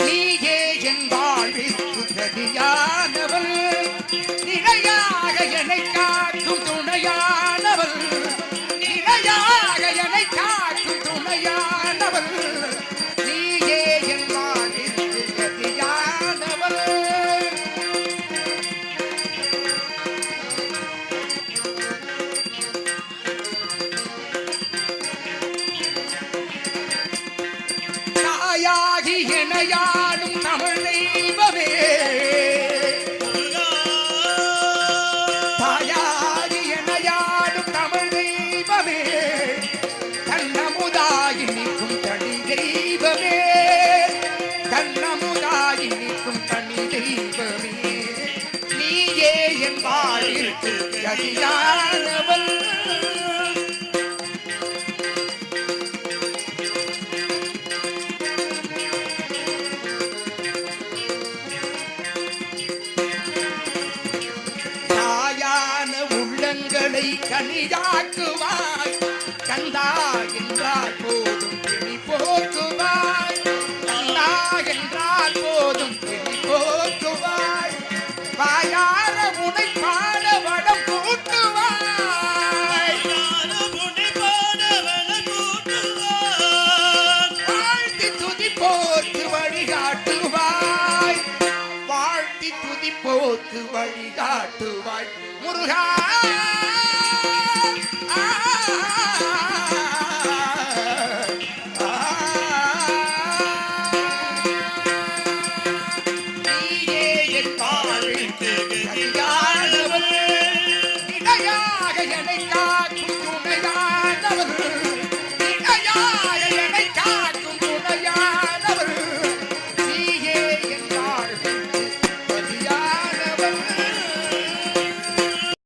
நீயே என் வாழ்விற்கு கதியானவள், நிலையாக என்னை காக்கும் துணையானவள், நிலையாக என்னை காக்கும் துணையானவள், நீயே என் வாழ்விற்கு கதியானவள். தாயாகி இணையாடும் தமிழ் தெய்வமே, தாயாகி இணையாடும் தமிழ் தெய்வமே, தன்னமுதாகி நிற்கும் தனி தெய்வமே, தன்னமுதாகி நிற்கும் தனி தெய்வமே, நீயே என் வாழ்விற்கு கதியானவள். உள்ளங்களை கனியாக்குவாய், கந்தா என்றால் போதும் பிணி போக்குவாய், கந்தா என்றால் போதும் பிணி போக்குவாய், வாயார உனை பாட வடம் கூட்டுவாய், வாழ்த்தி துதிப்போர்க்கு வழிகாட்டுவாய், வாழ்த்தி துதிப்போர்க்கு வழிகாட்டுவாய். முருகா